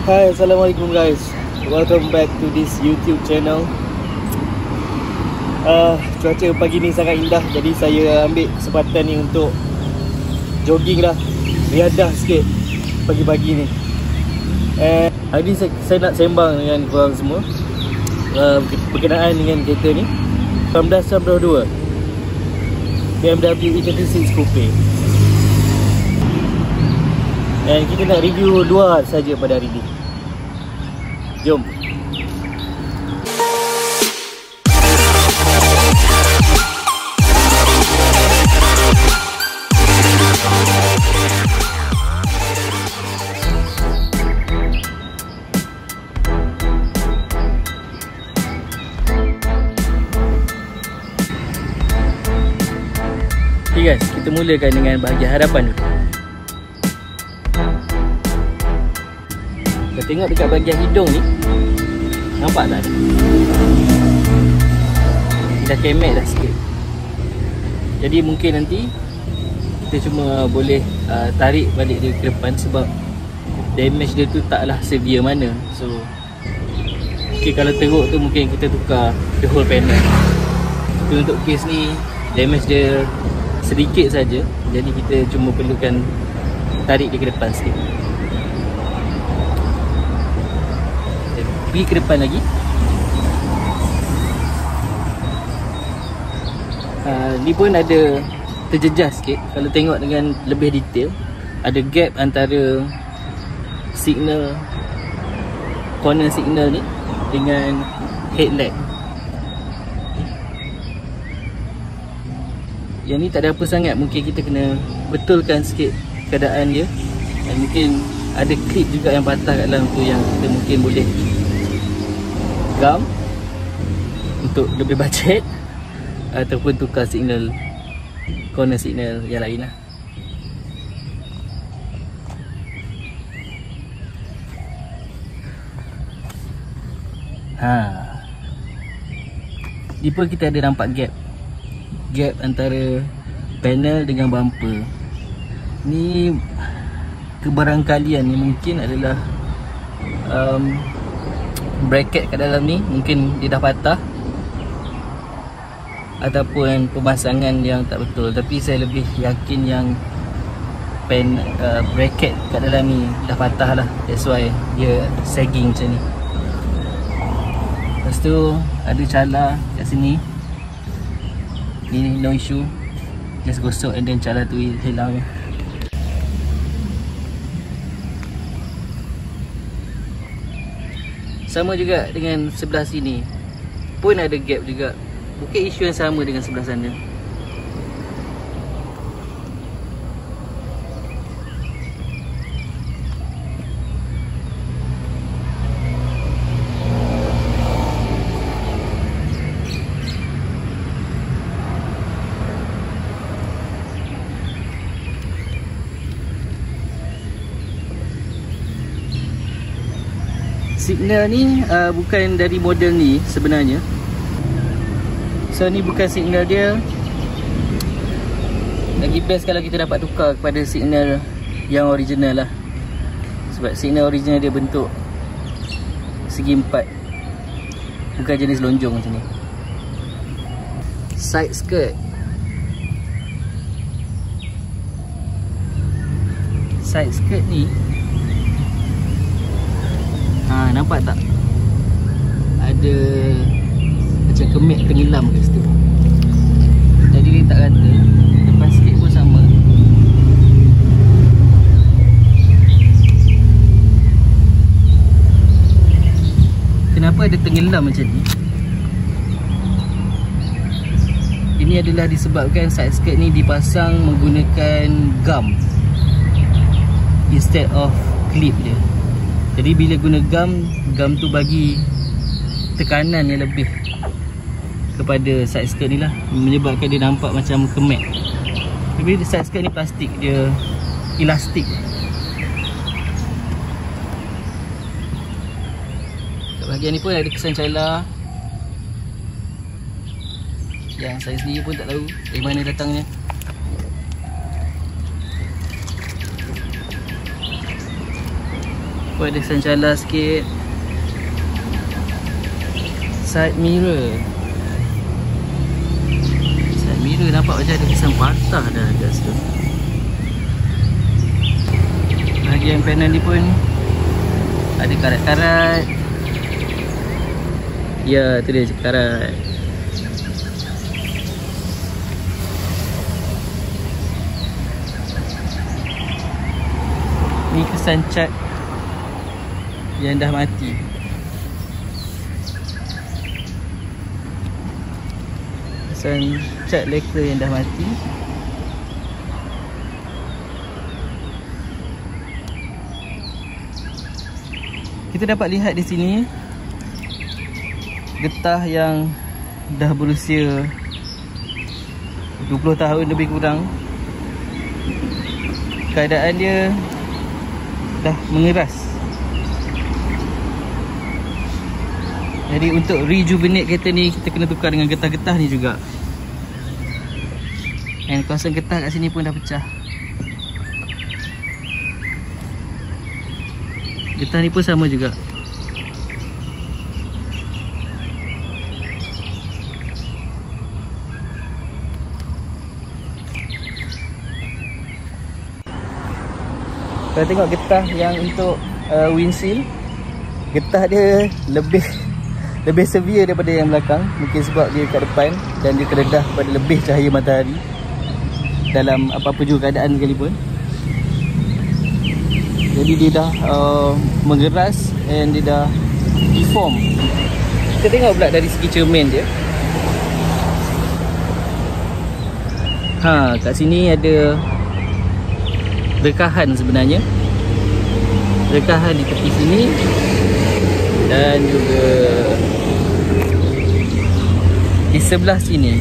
Hai, Assalamualaikum guys. Welcome back to this YouTube channel. Cuaca pagi ni sangat indah, jadi saya ambil kesempatan ni untuk jogging lah, riadah sikit pagi-pagi ni. Hari ni saya nak sembang dengan korang semua berkenaan dengan kereta ni, 1992 BMW E36 Coupe. Dan kita nak review dua saja pada hari ni. Jom. Okay guys, kita mulakan dengan bahagian hadapan dulu. Kita tengok dekat bahagian hidung ni, nampak tak? Dia dah kemek dah sikit. Jadi mungkin nanti kita cuma boleh tarik balik dia ke depan sebab damage dia tu taklah severe mana. So okay, kalau teruk tu mungkin kita tukar the whole panel. Tapi untuk case ni damage dia sedikit saja, jadi kita cuma perlukan tarik dia ke depan sikit. Pergi ke depan lagi. Ni pun ada terjejas sikit. Kalau tengok dengan lebih detail, ada gap antara signal, corner signal ni dengan headlamp. Yang ni tak ada apa sangat, mungkin kita kena betulkan sikit keadaan dia. Dan mungkin ada klip juga yang patah kat dalam tu yang kita mungkin boleh gam untuk lebih bajet, ataupun tukar signal, corner signal yang lain lah. Ni pun kita ada nampak gap antara panel dengan bumper. Ni kebarangkalian ni mungkin adalah bracket kat dalam ni, mungkin dia dah patah ataupun pemasangan yang tak betul. Tapi saya lebih yakin yang bracket kat dalam ni dah patah lah. That's why dia sagging macam ni. Lepas tu ada cala kat sini. Ni no issue, just gosok and then cala tu hilang. Sama juga dengan sebelah sini pun ada gap juga. Mungkin isu yang sama dengan sebelah sana. Signal ni bukan dari model ni sebenarnya. So ni bukan signal dia. Lagi best kalau kita dapat tukar kepada signal yang original lah. Sebab signal original dia bentuk segi empat, bukan jenis lonjong macam ni. Side skirt. Side skirt ni, nampak tak? Ada macam kemek tenggelam kat situ. Jadi dia tak rata. Depan sikit pun sama. Kenapa ada tenggelam macam ni? Ini adalah disebabkan side skirt ni dipasang menggunakan gum instead of clip dia. Jadi bila guna gum tu bagi tekanan yang lebih kepada side skirt ni lah, menyebabkan dia nampak macam kemek. Tapi side skirt ni plastik, dia elastik. Kat bahagian ni pun ada kesan cala yang saya sendiri pun tak tahu dari mana datangnya. pun ada sancala sikit. Side mirror. Side mirror nampak macam ada kesan patah dah kat situ. Bahagian panel ni pun ada karat-karat. Ya, tu dia karat. Ni kesan cat yang dah mati. Kesan cat lacquer yang dah mati. Kita dapat lihat di sini getah yang dah berusia 20 tahun lebih kurang. Keadaan dia dah mengeras. Jadi untuk rejuvenate kereta ni, kita kena tukar dengan getah-getah ni juga. And kawasan getah kat sini pun dah pecah. Getah ni pun sama juga. Kalau tengok getah yang untuk windshield, getah dia lebih severe daripada yang belakang. Mungkin sebab dia kat depan dan dia terdedah pada lebih cahaya matahari dalam apa-apa juga keadaan sekalipun. Jadi dia dah mengeras and dia dah deform. Kita tengok pula dari segi cermin dia. Kat sini ada rekahan sebenarnya. Rekahan di tepi sini dan juga di sebelah sini.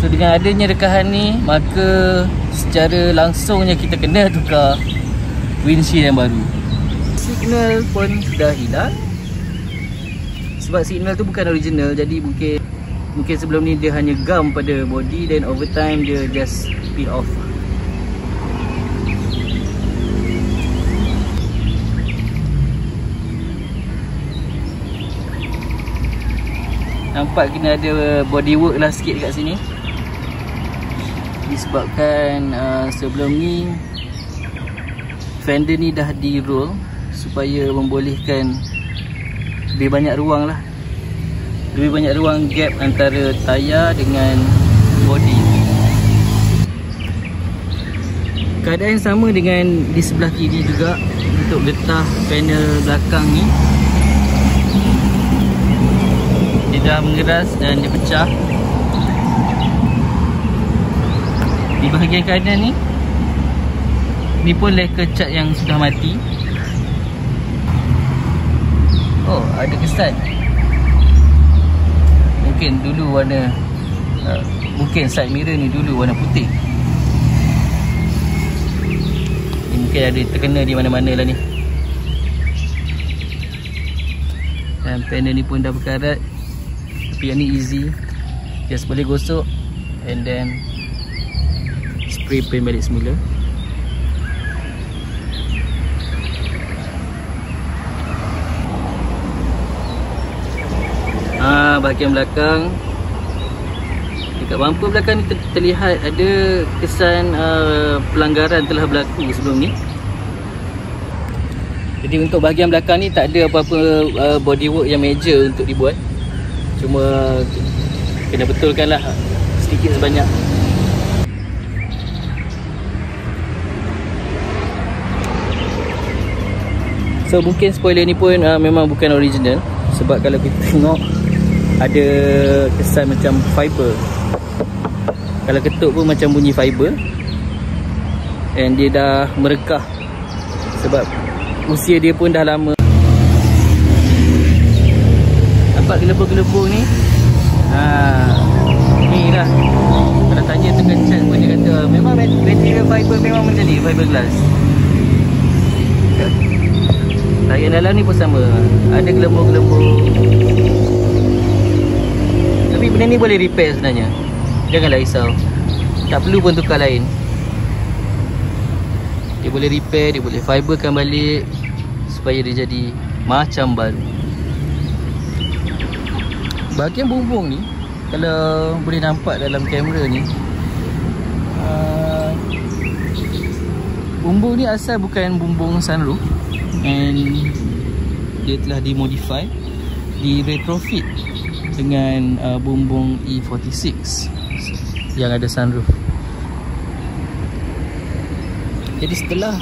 So dengan adanya rekahan ni, maka secara langsungnya kita kena tukar windshield yang baru. Signal pun sudah hilang. Sebab signal tu bukan original, jadi mungkin sebelum ni dia hanya gum pada body, dan over time dia just peel off. Nampak kena ada bodywork lah sikit dekat sini. Disebabkan sebelum ni fender ni dah di roll supaya membolehkan lebih banyak ruang lah. Lebih banyak ruang gap antara tayar dengan body. Keadaan sama dengan di sebelah kiri juga untuk getah panel belakang ni. Dia dah mengeras dan dia pecah. Di bahagian kanan ni pun lacquer cat yang sudah mati. Oh, ada kesan. Mungkin dulu warna mungkin side mirror ni dulu warna putih. Ni mungkin ada terkena di mana-mana lah ni. Dan panel ni pun dah berkarat. Tapi yang ni easy, just boleh gosok and then spray paint balik semula. Bahagian belakang, dekat bumper belakang ni terlihat ada kesan pelanggaran telah berlaku sebelum ni. Jadi untuk bahagian belakang ni tak ada apa-apa bodywork yang major untuk dibuat. Cuma kena betulkan lah sedikit sebanyak. So mungkin spoiler ni pun memang bukan original. Sebab kalau kita tengok ada kesan macam fiber. Kalau ketuk pun macam bunyi fiber. And dia dah merekah. Sebab usia dia pun dah lama. Nampak gelembung-gelembung ni? Ni lah. Kalau tanya tekan chat pun dia kata memang material fiber memang macam ni, fiberglass. Layan dalam ni pun sama, ada gelembung-gelembung. Tapi benda ni boleh repair sebenarnya. Janganlah risau, tak perlu pun tukar lain. Dia boleh repair, dia boleh fiberkan balik supaya dia jadi macam baru. Bahagian bumbung ni, kalau boleh nampak dalam kamera ni, bumbung ni asal bukan bumbung sunroof, and dia telah dimodify, di retrofit dengan bumbung E46 yang ada sunroof. Jadi setelah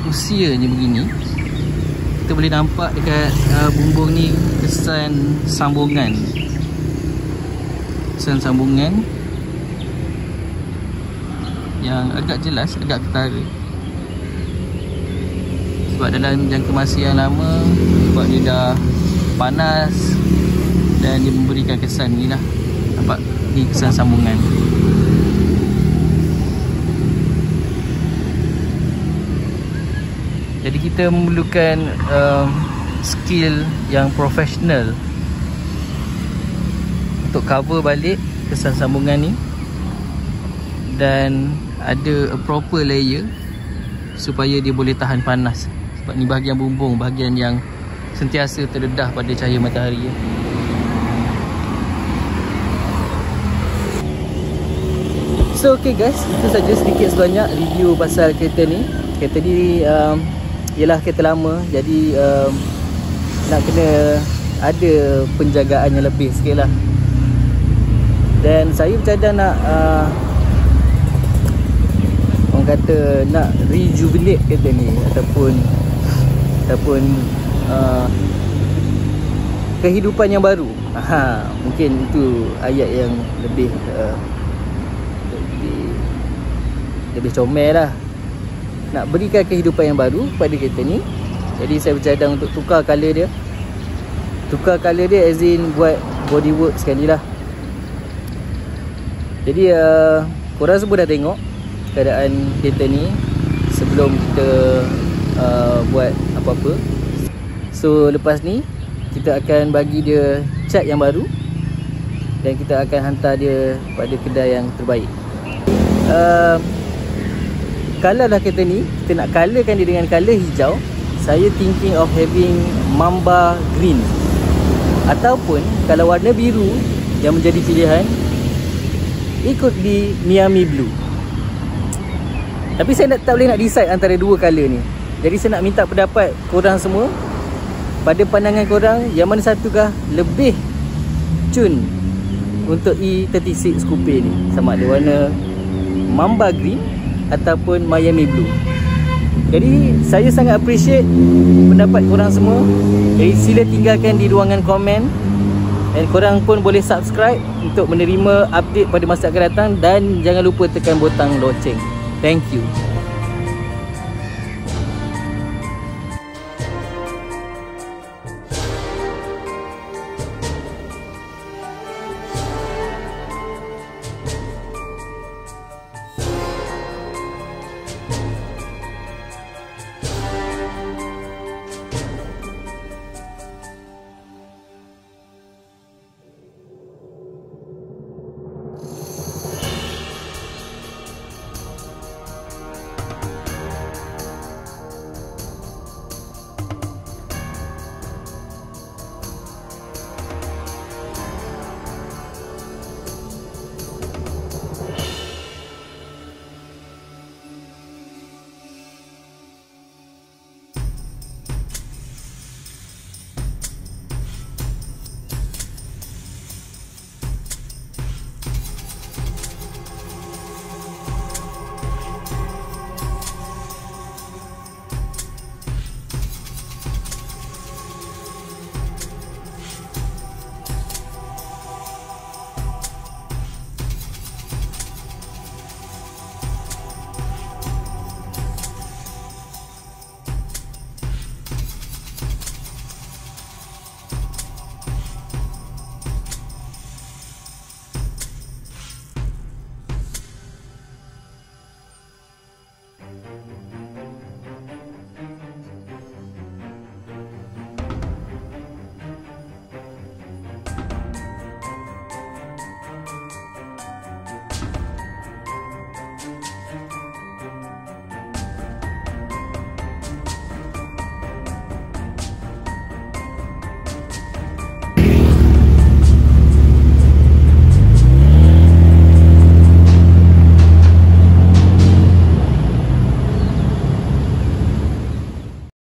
usianya begini, kita boleh nampak dekat bumbung ni kesan sambungan. Kesan sambungan yang agak jelas, agak ketara. Sebab dalam jangka masa yang lama, sebab dia dah panas dan dia memberikan kesan ni lah. Nampak ni kesan sambungan. Jadi kita memerlukan skill yang profesional untuk cover balik kesan sambungan ni, dan ada a proper layer supaya dia boleh tahan panas. Sebab ni bahagian bumbung, bahagian yang sentiasa terdedah pada cahaya matahari ya. So okay guys, itu saja sedikit sebanyak review pasal kereta ni. Kereta ni ialah kereta lama, jadi nak kena ada penjagaan yang lebih sikit lah. Dan saya bercadang nak orang kata nak rejuvenate kereta ni, ataupun kehidupan yang baru. Mungkin itu ayat yang lebih comel lah. Nak berikan kehidupan yang baru pada kereta ni. Jadi saya bercadang untuk tukar colour dia. Tukar colour dia as in buat bodywork sekali lah. Jadi korang semua dah tengok keadaan kereta ni sebelum kita buat apa-apa. So lepas ni kita akan bagi dia cat yang baru, dan kita akan hantar dia pada kedai yang terbaik. Kalau lah kereta ni kita nak colourkan dia dengan colour hijau, saya thinking of having Mamba Green, ataupun kalau warna biru yang menjadi pilihan, ikut di Miami Blue. Tapi saya tak boleh nak decide antara dua colour ni. Jadi saya nak minta pendapat korang semua. Pada pandangan korang, yang mana satukah lebih cun untuk E36 Coupe ni? Sama ada warna Mamba Green ataupun Miami Blue. Jadi saya sangat appreciate pendapat korang semua. Jadi sila tinggalkan di ruangan komen, dan korang pun boleh subscribe untuk menerima update pada masa akan datang, dan jangan lupa tekan butang loceng. Thank you.